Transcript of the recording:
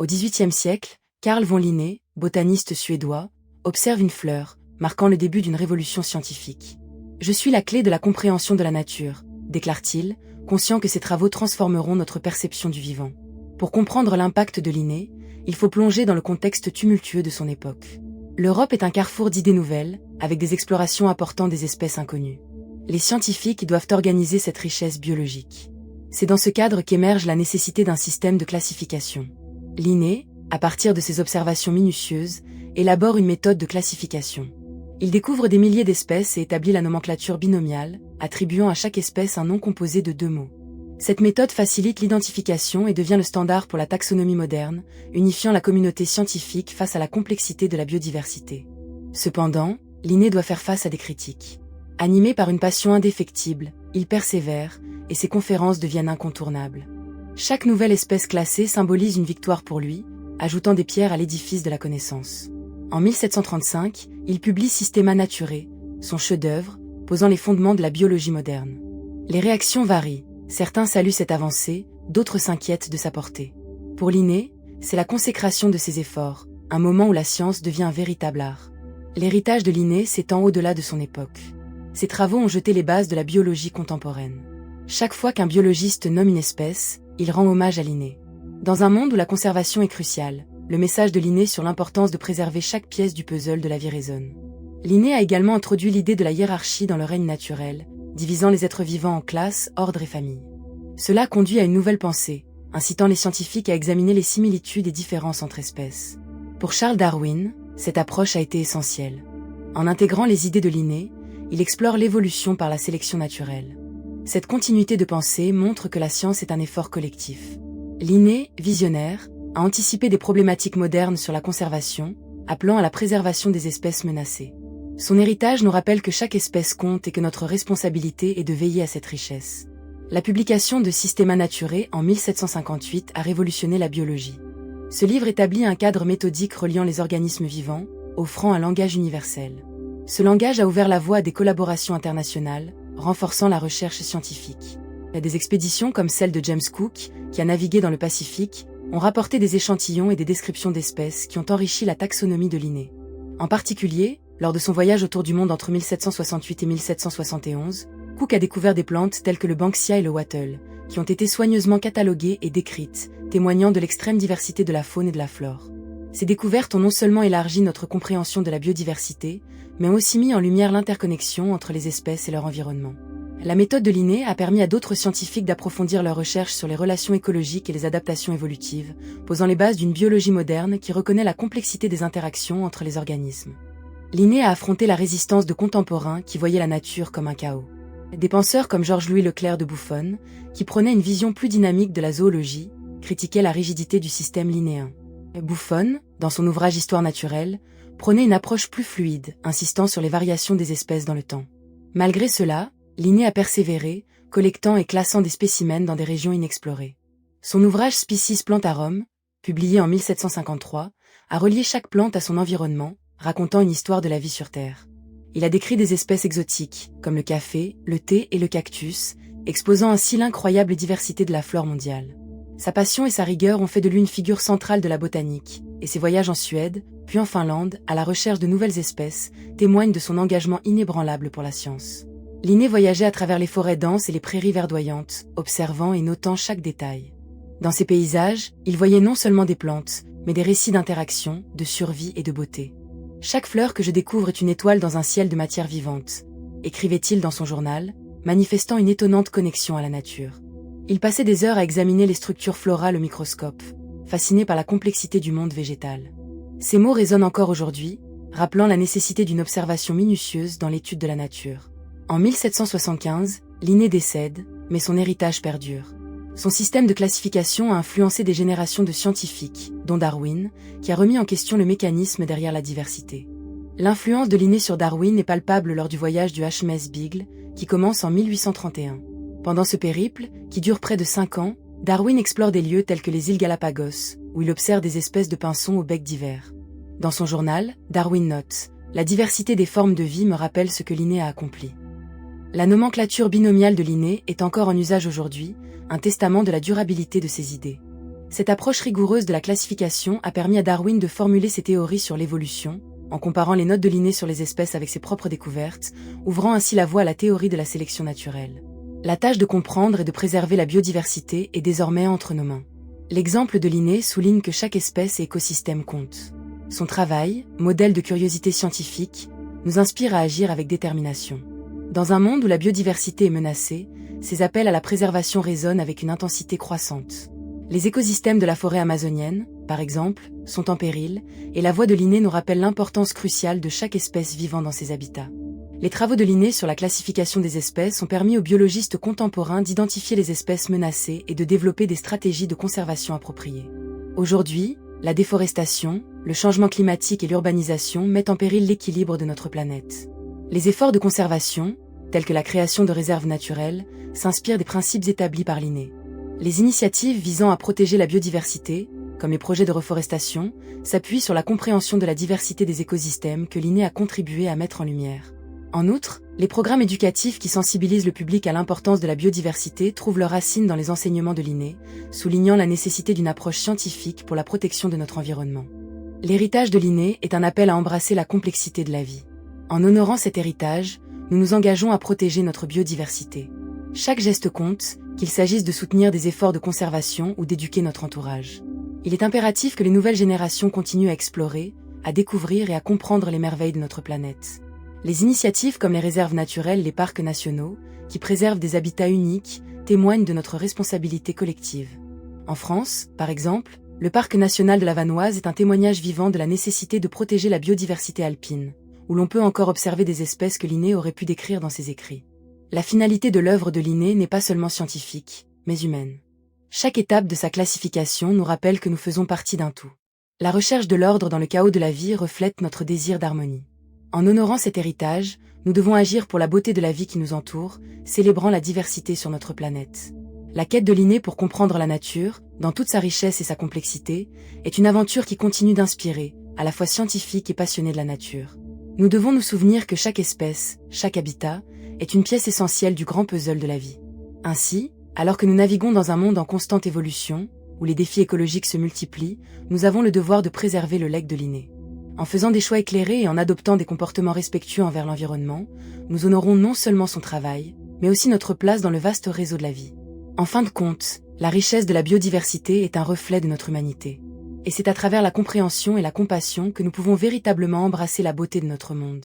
Au XVIIIe siècle, Carl von Linné, botaniste suédois, observe une fleur, marquant le début d'une révolution scientifique. « Je suis la clé de la compréhension de la nature », déclare-t-il, conscient que ses travaux transformeront notre perception du vivant. Pour comprendre l'impact de Linné, il faut plonger dans le contexte tumultueux de son époque. L'Europe est un carrefour d'idées nouvelles, avec des explorations apportant des espèces inconnues. Les scientifiques doivent organiser cette richesse biologique. C'est dans ce cadre qu'émerge la nécessité d'un système de classification. Linné, à partir de ses observations minutieuses, élabore une méthode de classification. Il découvre des milliers d'espèces et établit la nomenclature binomiale, attribuant à chaque espèce un nom composé de 2 mots. Cette méthode facilite l'identification et devient le standard pour la taxonomie moderne, unifiant la communauté scientifique face à la complexité de la biodiversité. Cependant, Linné doit faire face à des critiques. Animé par une passion indéfectible, il persévère, et ses conférences deviennent incontournables. Chaque nouvelle espèce classée symbolise une victoire pour lui, ajoutant des pierres à l'édifice de la connaissance. En 1735, il publie Systema Naturae, son chef-d'œuvre, posant les fondements de la biologie moderne. Les réactions varient, certains saluent cette avancée, d'autres s'inquiètent de sa portée. Pour Linné, c'est la consécration de ses efforts, un moment où la science devient un véritable art. L'héritage de Linné s'étend au-delà de son époque. Ses travaux ont jeté les bases de la biologie contemporaine. Chaque fois qu'un biologiste nomme une espèce, il rend hommage à Linné. Dans un monde où la conservation est cruciale, le message de Linné sur l'importance de préserver chaque pièce du puzzle de la vie résonne. Linné a également introduit l'idée de la hiérarchie dans le règne naturel, divisant les êtres vivants en classes, ordres et familles. Cela conduit à une nouvelle pensée, incitant les scientifiques à examiner les similitudes et différences entre espèces. Pour Charles Darwin, cette approche a été essentielle. En intégrant les idées de Linné, il explore l'évolution par la sélection naturelle. Cette continuité de pensée montre que la science est un effort collectif. Linné, visionnaire, a anticipé des problématiques modernes sur la conservation, appelant à la préservation des espèces menacées. Son héritage nous rappelle que chaque espèce compte et que notre responsabilité est de veiller à cette richesse. La publication de Systema Naturae en 1758 a révolutionné la biologie. Ce livre établit un cadre méthodique reliant les organismes vivants, offrant un langage universel. Ce langage a ouvert la voie à des collaborations internationales, renforçant la recherche scientifique. Des expéditions comme celle de James Cook, qui a navigué dans le Pacifique, ont rapporté des échantillons et des descriptions d'espèces qui ont enrichi la taxonomie de Linné. En particulier, lors de son voyage autour du monde entre 1768 et 1771, Cook a découvert des plantes telles que le Banksia et le Wattle, qui ont été soigneusement cataloguées et décrites, témoignant de l'extrême diversité de la faune et de la flore. Ces découvertes ont non seulement élargi notre compréhension de la biodiversité, mais ont aussi mis en lumière l'interconnexion entre les espèces et leur environnement. La méthode de Linné a permis à d'autres scientifiques d'approfondir leurs recherches sur les relations écologiques et les adaptations évolutives, posant les bases d'une biologie moderne qui reconnaît la complexité des interactions entre les organismes. Linné a affronté la résistance de contemporains qui voyaient la nature comme un chaos. Des penseurs comme Georges-Louis Leclerc de Buffon, qui prônaient une vision plus dynamique de la zoologie, critiquaient la rigidité du système linnéen. Buffon, dans son ouvrage Histoire naturelle, prônait une approche plus fluide, insistant sur les variations des espèces dans le temps. Malgré cela, Linné a persévéré, collectant et classant des spécimens dans des régions inexplorées. Son ouvrage Species Plantarum, publié en 1753, a relié chaque plante à son environnement, racontant une histoire de la vie sur Terre. Il a décrit des espèces exotiques, comme le café, le thé et le cactus, exposant ainsi l'incroyable diversité de la flore mondiale. Sa passion et sa rigueur ont fait de lui une figure centrale de la botanique, et ses voyages en Suède, puis en Finlande, à la recherche de nouvelles espèces, témoignent de son engagement inébranlable pour la science. Linné voyageait à travers les forêts denses et les prairies verdoyantes, observant et notant chaque détail. Dans ces paysages, il voyait non seulement des plantes, mais des récits d'interaction, de survie et de beauté. « Chaque fleur que je découvre est une étoile dans un ciel de matière vivante », écrivait-il dans son journal, manifestant une étonnante connexion à la nature. Il passait des heures à examiner les structures florales au microscope, fasciné par la complexité du monde végétal. Ces mots résonnent encore aujourd'hui, rappelant la nécessité d'une observation minutieuse dans l'étude de la nature. En 1775, Linné décède, mais son héritage perdure. Son système de classification a influencé des générations de scientifiques, dont Darwin, qui a remis en question le mécanisme derrière la diversité. L'influence de Linné sur Darwin est palpable lors du voyage du HMS Beagle, qui commence en 1831. Pendant ce périple, qui dure près de 5 ans, Darwin explore des lieux tels que les îles Galapagos, où il observe des espèces de pinsons au bec divers. Dans son journal, Darwin note « La diversité des formes de vie me rappelle ce que Linné a accompli ». La nomenclature binomiale de Linné est encore en usage aujourd'hui, un testament de la durabilité de ses idées. Cette approche rigoureuse de la classification a permis à Darwin de formuler ses théories sur l'évolution, en comparant les notes de Linné sur les espèces avec ses propres découvertes, ouvrant ainsi la voie à la théorie de la sélection naturelle. La tâche de comprendre et de préserver la biodiversité est désormais entre nos mains. L'exemple de Linné souligne que chaque espèce et écosystème compte. Son travail, modèle de curiosité scientifique, nous inspire à agir avec détermination. Dans un monde où la biodiversité est menacée, ses appels à la préservation résonnent avec une intensité croissante. Les écosystèmes de la forêt amazonienne, par exemple, sont en péril, et la voix de Linné nous rappelle l'importance cruciale de chaque espèce vivant dans ses habitats. Les travaux de Linné sur la classification des espèces ont permis aux biologistes contemporains d'identifier les espèces menacées et de développer des stratégies de conservation appropriées. Aujourd'hui, la déforestation, le changement climatique et l'urbanisation mettent en péril l'équilibre de notre planète. Les efforts de conservation, tels que la création de réserves naturelles, s'inspirent des principes établis par Linné. Les initiatives visant à protéger la biodiversité, comme les projets de reforestation, s'appuient sur la compréhension de la diversité des écosystèmes que Linné a contribué à mettre en lumière. En outre, les programmes éducatifs qui sensibilisent le public à l'importance de la biodiversité trouvent leurs racines dans les enseignements de Linné, soulignant la nécessité d'une approche scientifique pour la protection de notre environnement. L'héritage de Linné est un appel à embrasser la complexité de la vie. En honorant cet héritage, nous nous engageons à protéger notre biodiversité. Chaque geste compte, qu'il s'agisse de soutenir des efforts de conservation ou d'éduquer notre entourage. Il est impératif que les nouvelles générations continuent à explorer, à découvrir et à comprendre les merveilles de notre planète. Les initiatives comme les réserves naturelles et les parcs nationaux, qui préservent des habitats uniques, témoignent de notre responsabilité collective. En France, par exemple, le parc national de la Vanoise est un témoignage vivant de la nécessité de protéger la biodiversité alpine, où l'on peut encore observer des espèces que Linné aurait pu décrire dans ses écrits. La finalité de l'œuvre de Linné n'est pas seulement scientifique, mais humaine. Chaque étape de sa classification nous rappelle que nous faisons partie d'un tout. La recherche de l'ordre dans le chaos de la vie reflète notre désir d'harmonie. En honorant cet héritage, nous devons agir pour la beauté de la vie qui nous entoure, célébrant la diversité sur notre planète. La quête de Linné pour comprendre la nature, dans toute sa richesse et sa complexité, est une aventure qui continue d'inspirer, à la fois scientifique et passionnée de la nature. Nous devons nous souvenir que chaque espèce, chaque habitat, est une pièce essentielle du grand puzzle de la vie. Ainsi, alors que nous naviguons dans un monde en constante évolution, où les défis écologiques se multiplient, nous avons le devoir de préserver le legs de Linné. En faisant des choix éclairés et en adoptant des comportements respectueux envers l'environnement, nous honorons non seulement son travail, mais aussi notre place dans le vaste réseau de la vie. En fin de compte, la richesse de la biodiversité est un reflet de notre humanité. Et c'est à travers la compréhension et la compassion que nous pouvons véritablement embrasser la beauté de notre monde.